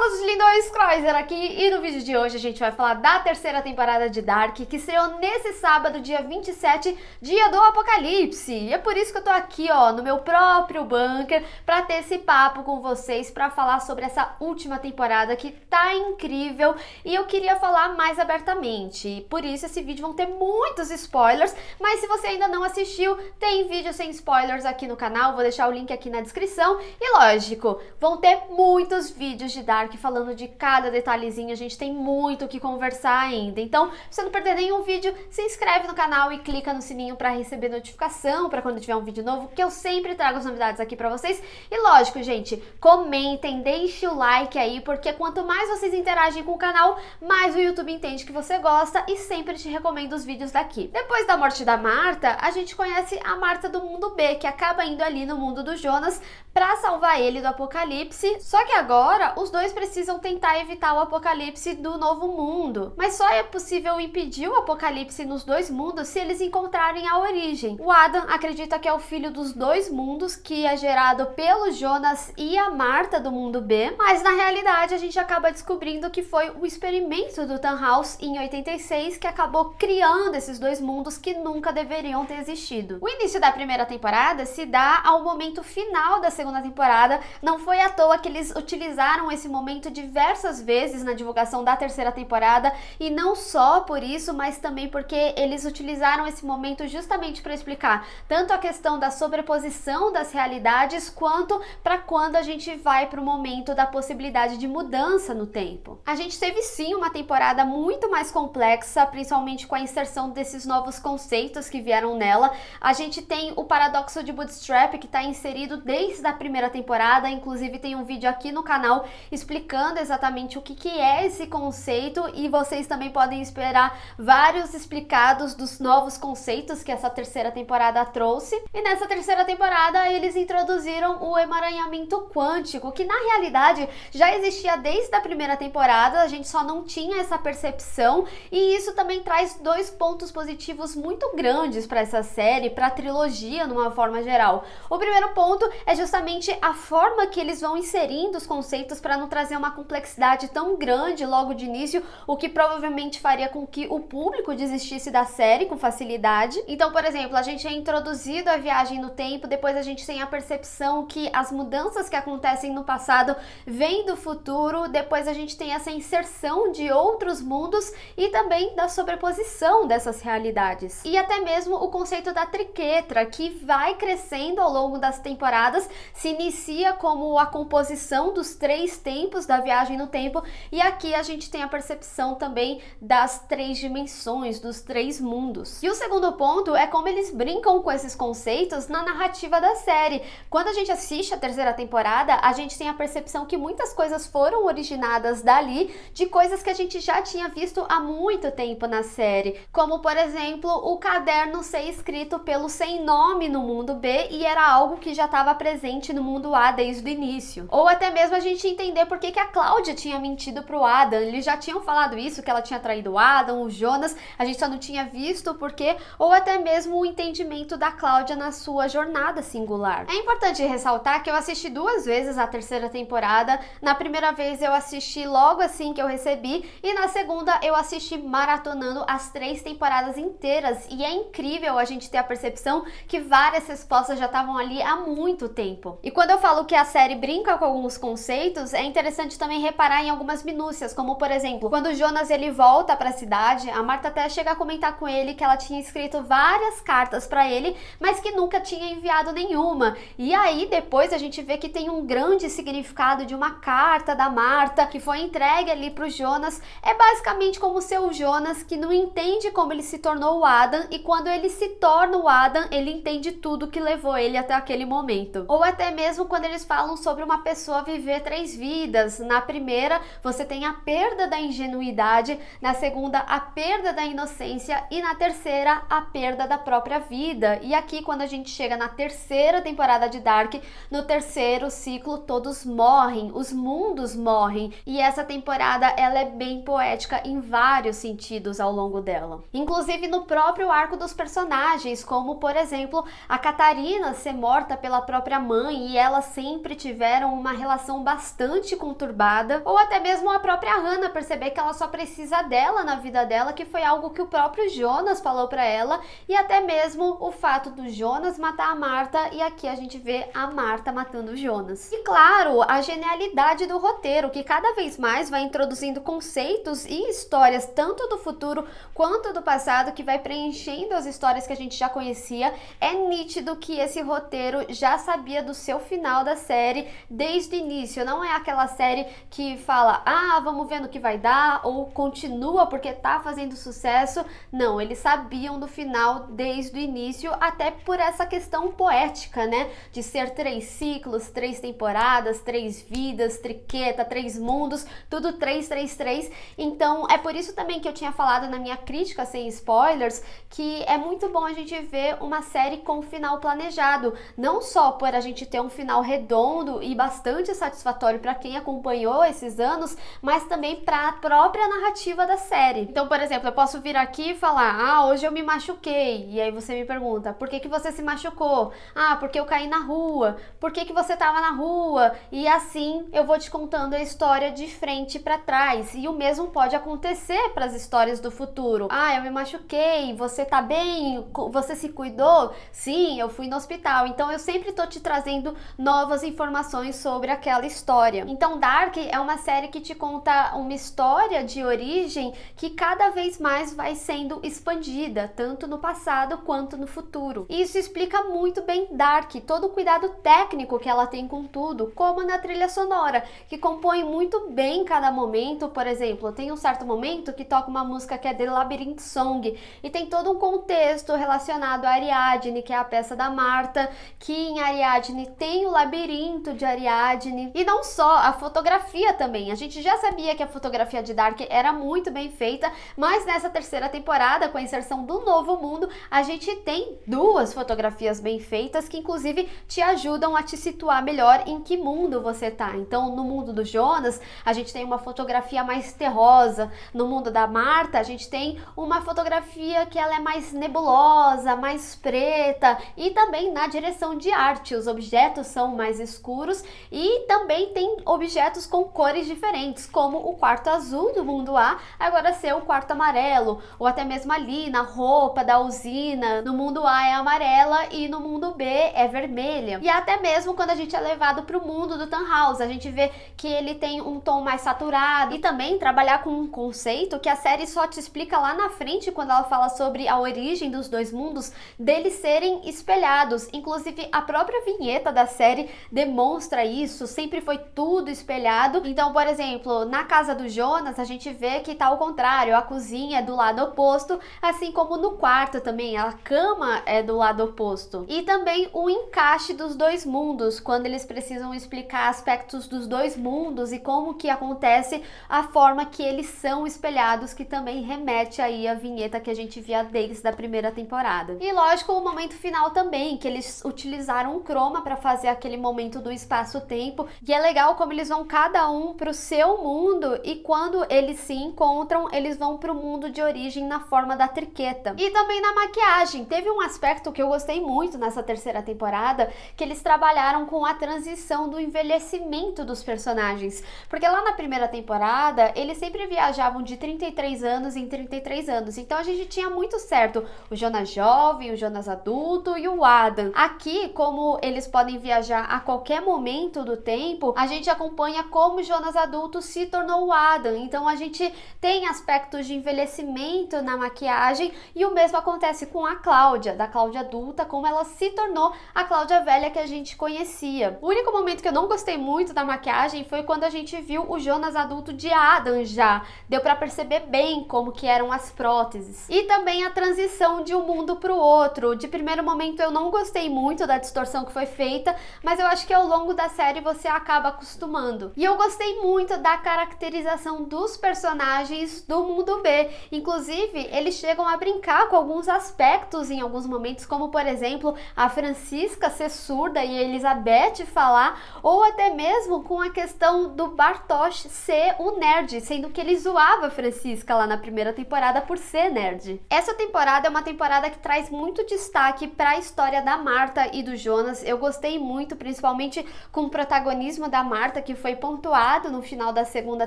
Fala, os lindões, Kreuzer aqui, e no vídeo de hoje a gente vai falar da terceira temporada de Dark, que estreou nesse sábado, dia 27, dia do apocalipse. E é por isso que eu tô aqui, ó, no meu próprio bunker, pra ter esse papo com vocês, pra falar sobre essa última temporada que tá incrível, e eu queria falar mais abertamente. Por isso esse vídeo vão ter muitos spoilers, mas se você ainda não assistiu, tem vídeo sem spoilers aqui no canal, vou deixar o link aqui na descrição. E lógico, vão ter muitos vídeos de Dark falando de cada detalhezinho, a gente tem muito o que conversar ainda. Então, pra você não perder nenhum vídeo, se inscreve no canal e clica no sininho para receber notificação para quando tiver um vídeo novo, que eu sempre trago as novidades aqui para vocês. E lógico, gente, comentem, deixe o like aí, porque quanto mais vocês interagem com o canal, mais o YouTube entende que você gosta e sempre te recomendo os vídeos daqui. Depois da morte da Marta, a gente conhece a Marta do mundo B, que acaba indo ali no mundo do Jonas para salvar ele do apocalipse. Só que agora os dois precisam tentar evitar o apocalipse do novo mundo. Mas só é possível impedir o apocalipse nos dois mundos se eles encontrarem a origem. O Adam acredita que é o filho dos dois mundos, que é gerado pelo Jonas e a Marta do mundo B, mas na realidade a gente acaba descobrindo que foi o experimento do Tannhaus em 86 que acabou criando esses dois mundos que nunca deveriam ter existido. O início da primeira temporada se dá ao momento final da segunda temporada. Não foi à toa que eles utilizaram esse momento diversas vezes na divulgação da terceira temporada, e não só por isso, mas também porque eles utilizaram esse momento justamente para explicar tanto a questão da sobreposição das realidades, quanto para quando a gente vai para o momento da possibilidade de mudança no tempo. A gente teve sim uma temporada muito mais complexa, principalmente com a inserção desses novos conceitos que vieram nela. A gente tem o paradoxo de Bootstrap, que está inserido desde a primeira temporada, inclusive tem um vídeo aqui no canal explicando exatamente o que é esse conceito, e vocês também podem esperar vários explicados dos novos conceitos que essa terceira temporada trouxe. E nessa terceira temporada eles introduziram o emaranhamento quântico, que na realidade já existia desde a primeira temporada, a gente só não tinha essa percepção, e isso também traz dois pontos positivos muito grandes para essa série, para a trilogia numa forma geral. O primeiro ponto é justamente a forma que eles vão inserindo os conceitos para não trazer uma complexidade tão grande logo de início, o que provavelmente faria com que o público desistisse da série com facilidade. Então, por exemplo, a gente é introduzido a viagem no tempo, depois a gente tem a percepção que as mudanças que acontecem no passado vêm do futuro, depois a gente tem essa inserção de outros mundos e também da sobreposição dessas realidades. E até mesmo o conceito da triquetra, que vai crescendo ao longo das temporadas, se inicia como a composição dos três tempos da viagem no tempo, e aqui a gente tem a percepção também das três dimensões, dos três mundos. E o segundo ponto é como eles brincam com esses conceitos na narrativa da série. Quando a gente assiste a terceira temporada, a gente tem a percepção que muitas coisas foram originadas dali, de coisas que a gente já tinha visto há muito tempo na série, como por exemplo o caderno ser escrito pelo sem nome no mundo B, e era algo que já estava presente no mundo A desde o início. Ou até mesmo a gente entender por que a Cláudia tinha mentido pro Adam. Eles já tinham falado isso, que ela tinha traído o Adam, o Jonas, a gente só não tinha visto o porquê, ou até mesmo o entendimento da Cláudia na sua jornada singular. É importante ressaltar que eu assisti duas vezes a terceira temporada. Na primeira vez eu assisti logo assim que eu recebi, e na segunda eu assisti maratonando as três temporadas inteiras, e é incrível a gente ter a percepção que várias respostas já estavam ali há muito tempo. E quando eu falo que a série brinca com alguns conceitos, é interessante também reparar em algumas minúcias, como por exemplo, quando o Jonas ele volta para a cidade, a Marta até chega a comentar com ele que ela tinha escrito várias cartas para ele, mas que nunca tinha enviado nenhuma. E aí depois a gente vê que tem um grande significado de uma carta da Marta que foi entregue ali pro Jonas. É basicamente como ser o Jonas que não entende como ele se tornou o Adam, e quando ele se torna o Adam, ele entende tudo que levou ele até aquele momento. Ou até mesmo quando eles falam sobre uma pessoa viver três vidas. Na primeira, você tem a perda da ingenuidade, na segunda, a perda da inocência, e na terceira, a perda da própria vida. E aqui, quando a gente chega na terceira temporada de Dark, no terceiro ciclo, todos morrem, os mundos morrem, e essa temporada, ela é bem poética em vários sentidos ao longo dela. Inclusive no próprio arco dos personagens, como, por exemplo, a Catarina ser morta pela própria mãe, e elas sempre tiveram uma relação bastante com conturbada, ou até mesmo a própria Hannah perceber que ela só precisa dela na vida dela, que foi algo que o próprio Jonas falou pra ela, e até mesmo o fato do Jonas matar a Martha, e aqui a gente vê a Martha matando o Jonas. E claro, a genialidade do roteiro, que cada vez mais vai introduzindo conceitos e histórias tanto do futuro quanto do passado, que vai preenchendo as histórias que a gente já conhecia. É nítido que esse roteiro já sabia do seu final da série desde o início. Não é aquela série que fala, ah, vamos ver no que vai dar, ou continua porque tá fazendo sucesso. Não, eles sabiam do final desde o início, até por essa questão poética, né? De ser 3 ciclos, 3 temporadas, 3 vidas, triqueta, 3 mundos, tudo 3, 3, 3. Então é por isso também que eu tinha falado na minha crítica sem spoilers, que é muito bom a gente ver uma série com final planejado, não só por a gente ter um final redondo e bastante satisfatório para quem acompanhou esses anos, mas também para a própria narrativa da série. Então, por exemplo, eu posso vir aqui e falar, ah, hoje eu me machuquei, e aí você me pergunta, por que que você se machucou? Ah, porque eu caí na rua. Por que que você estava na rua? E assim eu vou te contando a história de frente para trás, e o mesmo pode acontecer para as histórias do futuro. Ah, eu me machuquei, você tá bem? Você se cuidou? Sim, eu fui no hospital. Então eu sempre tô te trazendo novas informações sobre aquela história. Então Dark é uma série que te conta uma história de origem que cada vez mais vai sendo expandida, tanto no passado quanto no futuro. E isso explica muito bem Dark, todo o cuidado técnico que ela tem com tudo, como na trilha sonora, que compõe muito bem cada momento. Por exemplo, tem um certo momento que toca uma música que é The Labyrinth Song, e tem todo um contexto relacionado a Ariadne, que é a peça da Martha, que em Ariadne tem o labirinto de Ariadne, e não só, a fotografia também. A gente já sabia que a fotografia de Dark era muito bem feita, mas nessa terceira temporada, com a inserção do Novo Mundo, a gente tem 2 fotografias bem feitas, que inclusive te ajudam a te situar melhor em que mundo você tá. Então, no mundo do Jonas, a gente tem uma fotografia mais terrosa. No mundo da Martha, a gente tem uma fotografia que ela é mais nebulosa, mais preta, e também na direção de arte, os objetos são mais escuros, e também tem objetos com cores diferentes, como o quarto azul do mundo A agora ser o quarto amarelo, ou até mesmo ali na roupa da usina, no mundo A é amarela e no mundo B é vermelha. E até mesmo quando a gente é levado para o mundo do Tannhaus, a gente vê que ele tem um tom mais saturado, e também trabalhar com um conceito que a série só te explica lá na frente, quando ela fala sobre a origem dos 2 mundos, deles serem espelhados. Inclusive a própria vinheta da série demonstra isso, sempre foi tudo espelhado. Então, por exemplo, na casa do Jonas, a gente vê que tá ao contrário, a cozinha é do lado oposto, assim como no quarto também, a cama é do lado oposto. E também o encaixe dos 2 mundos, quando eles precisam explicar aspectos dos 2 mundos e como que acontece a forma que eles são espelhados, que também remete aí à vinheta que a gente via desde a primeira temporada. E lógico, o momento final também, que eles utilizaram um chroma para fazer aquele momento do espaço-tempo, e é legal como eles vão cada um pro seu mundo, e quando eles se encontram, eles vão pro mundo de origem na forma da triqueta. E também na maquiagem, teve um aspecto que eu gostei muito nessa terceira temporada, que eles trabalharam com a transição do envelhecimento dos personagens, porque lá na primeira temporada, eles sempre viajavam de 33 anos em 33 anos, então a gente tinha muito certo o Jonas jovem, o Jonas adulto e o Adam. Aqui, como eles podem viajar a qualquer momento do tempo, a gente acompanha como o Jonas adulto se tornou o Adam, então a gente tem aspectos de envelhecimento na maquiagem, e o mesmo acontece com a Cláudia, da Cláudia adulta, como ela se tornou a Cláudia velha que a gente conhecia. O único momento que eu não gostei muito da maquiagem foi quando a gente viu o Jonas adulto de Adam já, deu pra perceber bem como que eram as próteses. E também a transição de um mundo pro outro. De primeiro momento eu não gostei muito da distorção que foi feita, mas eu acho que ao longo da série você acaba acostumando. E eu gostei muito da caracterização dos personagens do mundo B. Inclusive, eles chegam a brincar com alguns aspectos em alguns momentos, como por exemplo, a Francisca ser surda e a Elizabeth falar, ou até mesmo com a questão do Bartosz ser o nerd, sendo que ele zoava a Francisca lá na primeira temporada por ser nerd. Essa temporada é uma temporada que traz muito destaque para a história da Martha e do Jonas. Eu gostei muito, principalmente com o protagonismo da Martha, que foi pontuado no final da segunda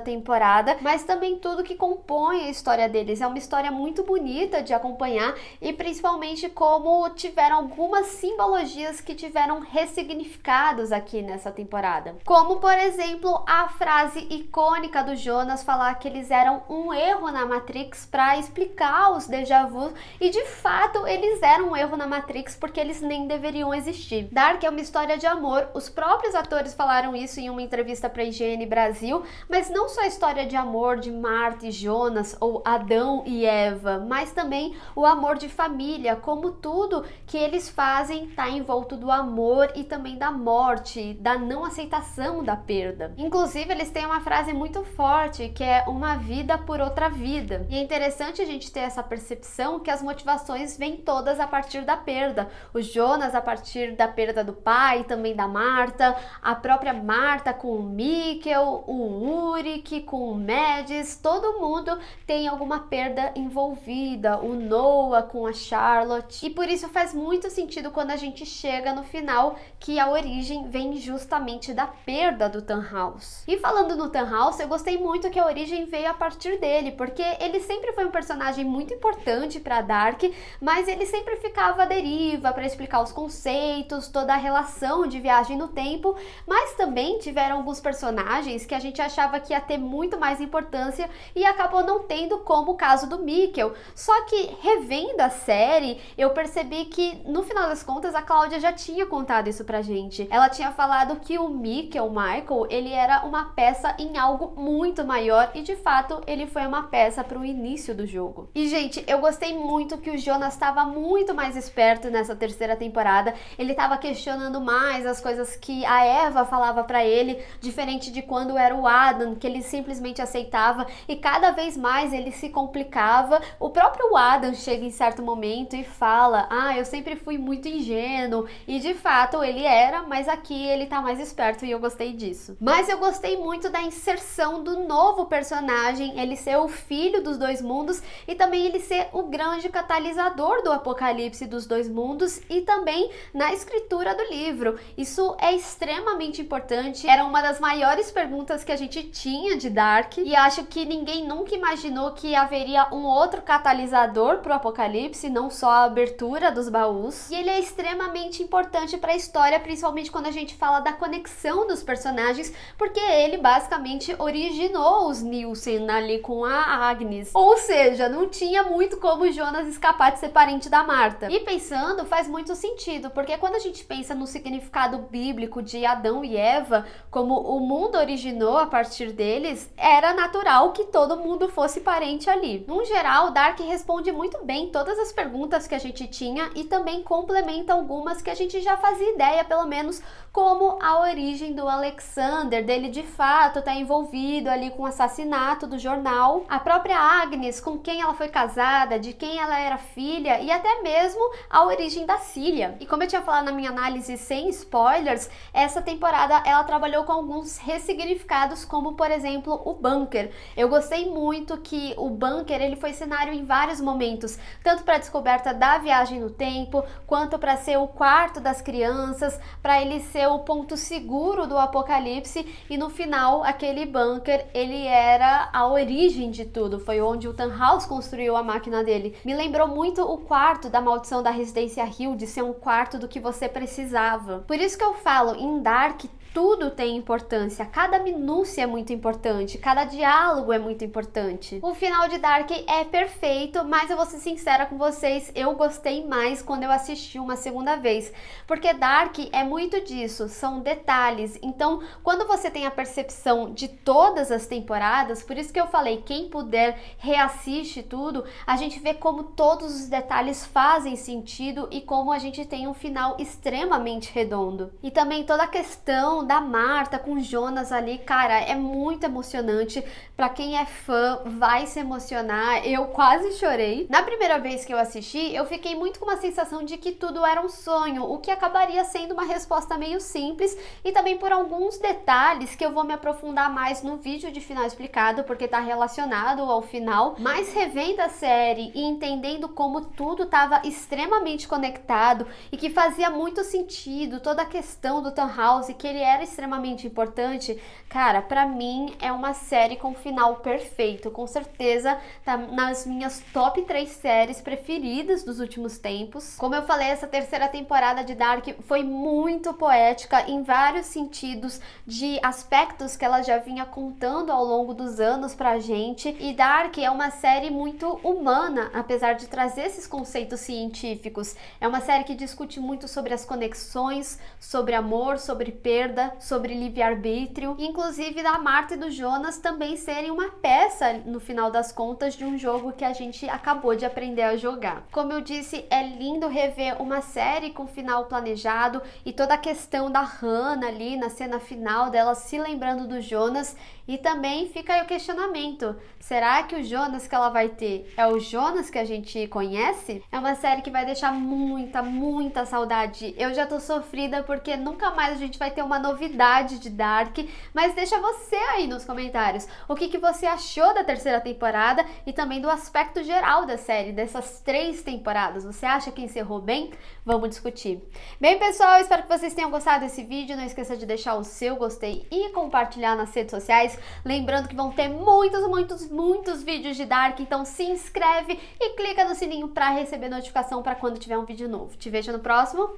temporada, mas também tudo que compõe a história deles. É uma história muito bonita de acompanhar e principalmente como tiveram algumas simbologias que tiveram ressignificados aqui nessa temporada. Como, por exemplo, a frase icônica do Jonas falar que eles eram um erro na Matrix para explicar os déjà vu, e de fato eles eram um erro na Matrix porque eles nem deveriam existir. Dark é uma história de amor, os próprios atores falaram isso em uma entrevista para IGN Brasil, mas não só a história de amor de Marta e Jonas ou Adão e Eva, mas também o amor de família, como tudo que eles fazem está envolto do amor e também da morte, da não aceitação da perda. Inclusive, eles têm uma frase muito forte que é uma vida por outra vida. E é interessante a gente ter essa percepção que as motivações vêm todas a partir da perda. O Jonas a partir da perda do pai, também da Marta, a própria Marta com o Mikkel, o Ulrich com o Mads, todo mundo tem alguma perda envolvida, o Noah com a Charlotte. E por isso faz muito sentido quando a gente chega no final que a origem vem justamente da perda do Tannhaus. E falando no Tannhaus, eu gostei muito que a origem veio a partir dele, porque ele sempre foi um personagem muito importante para Dark, mas ele sempre ficava à deriva para explicar os conceitos, toda a relação de viagem no tempo, mas também tiveram alguns personagens que a gente achava que ia ter muito mais importância e acabou não tendo, como o caso do Mikkel. Só que revendo a série, eu percebi que no final das contas a Cláudia já tinha contado isso pra gente. Ela tinha falado que o Mikkel, o Michael, ele era uma peça em algo muito maior e de fato ele foi uma peça pro início do jogo. E gente, eu gostei muito que o Jonas estava muito mais esperto nessa terceira temporada. Ele estava questionando mais as coisas que a Eva falava pra ele, diferente de quando era o Adam, que ele simplesmente aceitava, e cada vez mais ele se complicava. O próprio Adam chega em certo momento e fala: eu sempre fui muito ingênuo, e de fato ele era, mas aqui ele tá mais esperto e eu gostei disso. Mas eu gostei muito da inserção do novo personagem, ele ser o filho dos dois mundos e também ele ser o grande catalisador do apocalipse dos dois mundos e também na escritura do livro. Isso é extremamente importante, era uma das maiores perguntas que a gente tinha de Dark e acho que ninguém nunca imaginou que haveria um outro catalisador pro apocalipse, não só a abertura dos baús. E ele é extremamente importante para a história, principalmente quando a gente fala da conexão dos personagens, porque ele basicamente originou os Nielsen ali com a Agnes. Ou seja, não tinha muito como o Jonas escapar de ser parente da Marta. E pensando, faz muito sentido, porque quando a gente pensa no significado bíblico de Adão e Eva, como o mundo originou a partir deles, era natural que todo mundo fosse parente ali. No geral, Dark responde muito bem todas as perguntas que a gente tinha e também complementa algumas que a gente já fazia ideia, pelo menos, como a origem do Alexander, dele de fato tá envolvido ali com o assassinato do jornal, a própria Agnes, com quem ela foi casada, de quem ela era filha e até mesmo a origem da Cília. E como eu tinha falado na minha análise sem spoilers, essa temporada ela trabalhou com alguns ressignificados, como por exemplo o bunker. Eu gostei muito que o bunker ele foi cenário em vários momentos, tanto para a descoberta da viagem no tempo, quanto para ser o quarto das crianças, para ele ser o ponto seguro do apocalipse e no final aquele bunker ele era a origem de tudo, foi onde o Tannhaus construiu a máquina dele. Me lembrou muito o quarto da Maldição da Residência Hill, de ser um quarto do que você precisava. Por isso que eu falo, em Dark tudo tem importância, cada minúcia é muito importante, cada diálogo é muito importante. O final de Dark é perfeito, mas eu vou ser sincera com vocês, eu gostei mais quando eu assisti uma segunda vez, porque Dark é muito disso, são detalhes. Então, quando você tem a percepção de todas as temporadas, por isso que eu falei, quem puder reassiste tudo, a gente vê como todos os detalhes fazem sentido e como a gente tem um final extremamente redondo. E também toda a questão da Marta com Jonas ali, cara, é muito emocionante. Pra quem é fã, vai se emocionar. Eu quase chorei. Na primeira vez que eu assisti, eu fiquei muito com uma sensação de que tudo era um sonho, o que acabaria sendo uma resposta meio simples e também por alguns detalhes que eu vou me aprofundar mais no vídeo de final explicado, porque tá relacionado ao final. Mas revendo a série e entendendo como tudo estava extremamente conectado e que fazia muito sentido, toda a questão do Tannhaus e que ele era extremamente importante, cara, pra mim é uma série com final perfeito. Com certeza tá nas minhas top 3 séries preferidas dos últimos tempos. Como eu falei, essa terceira temporada de Dark foi muito poética em vários sentidos, de aspectos que ela já vinha contando ao longo dos anos pra gente. E Dark é uma série muito humana, apesar de trazer esses conceitos científicos. É uma série que discute muito sobre as conexões, sobre amor, sobre perda, sobre livre-arbítrio, inclusive da Marta e do Jonas também serem uma peça, no final das contas, de um jogo que a gente acabou de aprender a jogar. Como eu disse, é lindo rever uma série com final planejado e toda a questão da Hannah ali na cena final, dela se lembrando do Jonas. E também fica aí o questionamento, será que o Jonas que ela vai ter é o Jonas que a gente conhece? É uma série que vai deixar muita saudade. Eu já tô sofrida porque nunca mais a gente vai ter uma novidade de Dark, mas deixa você aí nos comentários o que você achou da terceira temporada e também do aspecto geral da série, dessas 3 temporadas. Você acha que encerrou bem? Vamos discutir. Bem, pessoal, espero que vocês tenham gostado desse vídeo. Não esqueça de deixar o seu gostei e compartilhar nas redes sociais. Lembrando que vão ter muitos vídeos de Dark, então se inscreve e clica no sininho para receber notificação para quando tiver um vídeo novo. Te vejo no próximo.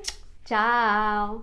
Tchau!